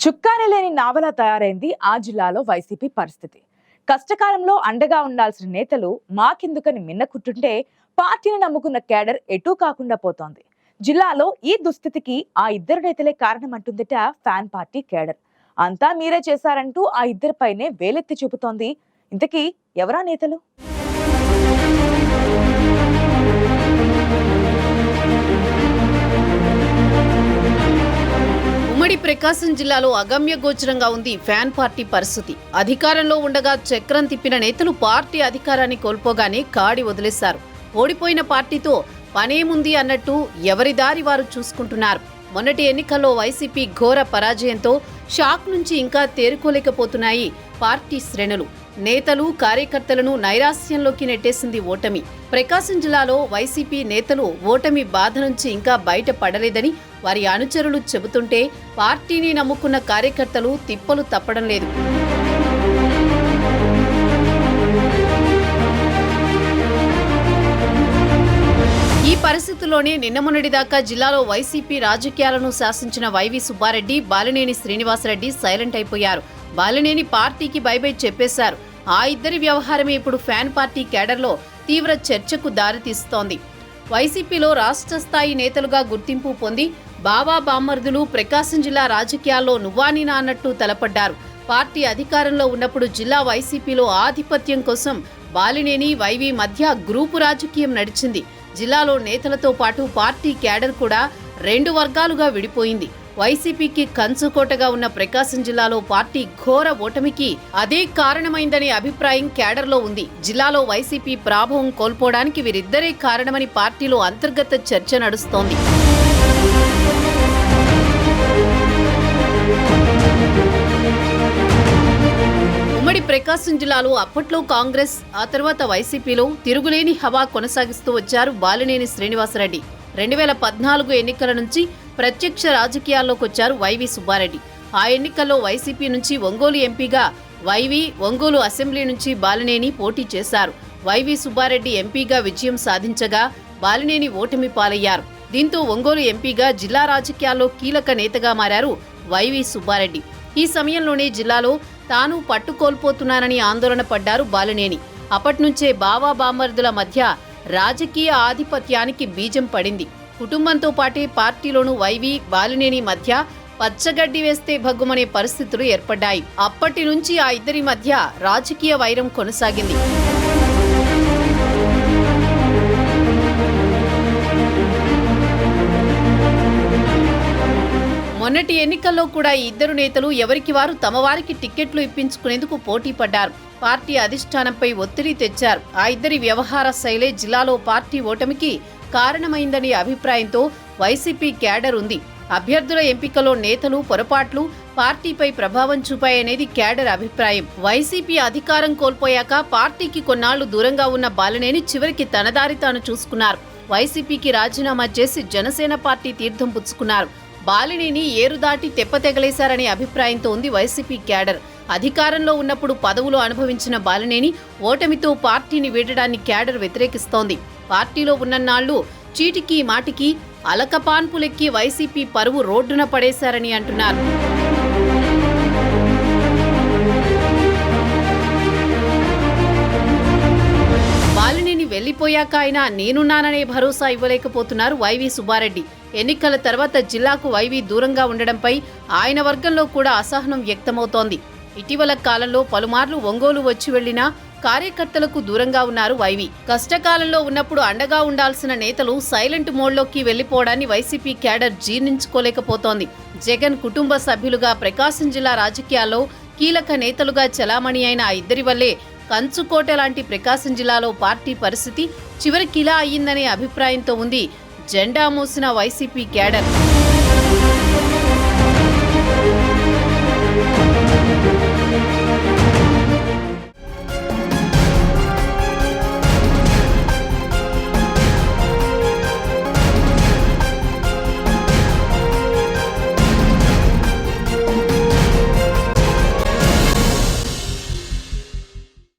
చుక్కాని లేని నావలా తయారైంది ఆ జిల్లాలో వైసీపీ పరిస్థితి. కష్టకాలంలో అండగా ఉండాల్సిన నేతలు మాకెందుకని మిన్నకుట్టుంటే పార్టీని నమ్ముకున్న కేడర్ ఎటూ కాకుండా పోతోంది. జిల్లాలో ఈ దుస్థితికి ఆ ఇద్దరు నేతలే కారణమంటుందట ఫ్యాన్ పార్టీ కేడర్. అంతా మీరే చేశారంటూ ఆ ఇద్దరిపైనే వేలెత్తి చూపుతోంది. ఇంతకీ ఎవరా నేతలు? ఉమ్మడి ప్రకాశం జిల్లాలో అగమ్య గోచరంగా ఉంది ఫ్యాన్ పార్టీ పరిస్థితి. అధికారంలో ఉండగా చక్రం తిప్పిన నేతలు పార్టీ అధికారాన్ని కోల్పోగానే కాడి వదిలేశారు. ఓడిపోయిన పార్టీతో పనేముంది అన్నట్టు ఎవరి దారి వారు చూసుకుంటున్నారు. మొన్నటి ఎన్నికల్లో వైసీపీ ఘోర పరాజయంతో షాక్ నుంచి ఇంకా తేరుకోలేకపోతున్నాయి పార్టీ శ్రేణులు. నేతలు కార్యకర్తలను నైరాస్యంలోకి నెట్టేసింది ఓటమి. ప్రకాశం జిల్లాలో వైసీపీ నేతలు ఓటమి బాధ నుంచి ఇంకా బయటపడలేదని వారి అనుచరులు చెబుతుంటే పార్టీని నమ్ముకున్న కార్యకర్తలు తిప్పలు తప్పడం లేదు. ఈ పరిస్థితుల్లోనే నిన్న మొన్నటిదాకా జిల్లాలో వైసీపీ రాజకీయాలను శాసించిన వైవి సుబ్బారెడ్డి, బాలినేని శ్రీనివాసరెడ్డి సైలెంట్ అయిపోయారు. బాలినేని పార్టీకి బైబై చెప్పేశారు. ఆ ఇద్దరి వ్యవహారమే ఇప్పుడు ఫ్యాన్ పార్టీ కేడర్లో తీవ్ర చర్చకు దారితీస్తోంది. వైసీపీలో రాష్ట్ర స్థాయి నేతలుగా గుర్తింపు పొంది బావా బామ్మర్దులు ప్రకాశం జిల్లా రాజకీయాల్లో నువ్వానీనా అన్నట్టు తలపడ్డారు. పార్టీ అధికారంలో ఉన్నప్పుడు జిల్లా వైసీపీలో ఆధిపత్యం కోసం బాలినేని వైవి మధ్య గ్రూపు రాజకీయం నడిచింది. జిల్లాలో నేతలతో పాటు పార్టీ కేడర్ కూడా రెండు వర్గాలుగా విడిపోయింది. వైసీపీకి కంచుకోటగా ఉన్న ప్రకాశం జిల్లాలో పార్టీ ఘోర ఓటమికి అదే కారణమైందనే అభిప్రాయం కేడర్లో ఉంది. జిల్లాలో వైసీపీ ప్రాభవం కోల్పోవడానికి వీరిద్దరే కారణమని పార్టీలో అంతర్గత చర్చ నడుస్తోంది. ఉమ్మడి ప్రకాశం జిల్లాలో అప్పట్లో కాంగ్రెస్, ఆ తర్వాత వైసీపీలో తిరుగులేని హవా కొనసాగిస్తూ వచ్చారు బాలినేని శ్రీనివాసరెడ్డి. 2014 ఎన్నికల నుంచి ప్రత్యక్ష రాజకీయాల్లోకి వచ్చారు వైవి సుబ్బారెడ్డి. ఆ ఎన్నికల్లో వైసీపీ నుంచి ఒంగోలు ఎంపీగా వైవి, ఒంగోలు అసెంబ్లీ నుంచి బాలినేని పోటీ చేశారు. వైవి సుబ్బారెడ్డి ఎంపీగా విజయం సాధించగా బాలినేని ఓటమి పాలయ్యారు. దీంతో ఒంగోలు ఎంపీగా జిల్లా రాజకీయాల్లో కీలక నేతగా మారారు వైవి సుబ్బారెడ్డి. ఈ సమయంలోనే జిల్లాలో తాను పట్టుకోల్పోతున్నానని ఆందోళన పడ్డారు బాలినేని. అప్పట్నుంచే బావా బామ్మర్దుల మధ్య రాజకీయ ఆధిపత్యానికి బీజం పడింది. కుటుంబంతో పాటే పార్టీలోనూ వైవి, బాలినేని మధ్య పచ్చగడ్డి వేస్తే భగ్గుమనే పరిస్థితులు ఏర్పడ్డాయి. అప్పటి నుంచి ఆ ఇద్దరి మధ్య రాజకీయ వైరం కొనసాగింది. మొన్నటి ఎన్నికల్లో కూడా ఈ ఇద్దరు నేతలు ఎవరికి వారు తమ వారికి టిక్కెట్లు ఇప్పించుకునేందుకు పోటీ పడ్డారు. పార్టీ అధిష్టానంపై ఒత్తిడి తెచ్చారు. ఆ ఇద్దరి వ్యవహార శైలే జిల్లాలో పార్టీ ఓటమికి కారణమైందనే అభిప్రాయంతో వైసీపీ కేడర్ ఉంది. అభ్యర్థుల ఎంపికలో నేతలు పొరపాట్లు పార్టీపై ప్రభావం చూపాయనేది కేడర్ అభిప్రాయం. వైసీపీ అధికారం కోల్పోయాక పార్టీకి కొన్నాళ్లు దూరంగా ఉన్న బాలినేని చివరికి తన దారి తాను చూసుకున్నారు. వైసీపీకి రాజీనామా చేసి జనసేన పార్టీ తీర్థం పుచ్చుకున్నారు. బాలినేని ఏరు దాటి తెప్పతెగలేశారనే అభిప్రాయంతో ఉంది వైసీపీ కేడర్. అధికారంలో ఉన్నప్పుడు పదవులు అనుభవించిన బాలినేని ఓటమితో పార్టీని వీడడాన్ని కేడర్ వ్యతిరేకిస్తోంది. పార్టీలో ఉన్నన్నాళ్లు చీటికి మాటికి అలకపాన్పులెక్కి వైసీపీ పరువు రోడ్డున పడేశారని అంటున్నారు. బాలినేని వెళ్లిపోయాక ఆయన నేనున్నాననే భరోసా ఇవ్వలేకపోతున్నారు వైవి సుబ్బారెడ్డి. ఎన్నికల తర్వాత జిల్లాకు వైవి దూరంగా ఉండడంపై ఆయన వర్గంలో కూడా అసహనం వ్యక్తమవుతోంది. ఇటీవల కాలంలో పలుమార్లు ఒంగోలు వచ్చి వెళ్లినా కార్యకర్తలకు దూరంగా ఉన్నారు వైవి. కష్టకాలంలో ఉన్నప్పుడు అండగా ఉండాల్సిన నేతలు సైలెంట్ మోడ్లోకి వెళ్లిపోవడాన్ని వైసీపీ కేడర్ జీర్ణించుకోలేకపోతోంది. జగన్ కుటుంబ సభ్యులుగా ప్రకాశం జిల్లా రాజకీయాల్లో కీలక నేతలుగా చలామణి అయిన ఆ ఇద్దరి వల్లే కంచుకోట లాంటి ప్రకాశం జిల్లాలో పార్టీ పరిస్థితి చివరికి ఇలా అయ్యిందనే అభిప్రాయంతో ఉంది జెండా మోసిన వైసీపీ కేడర్.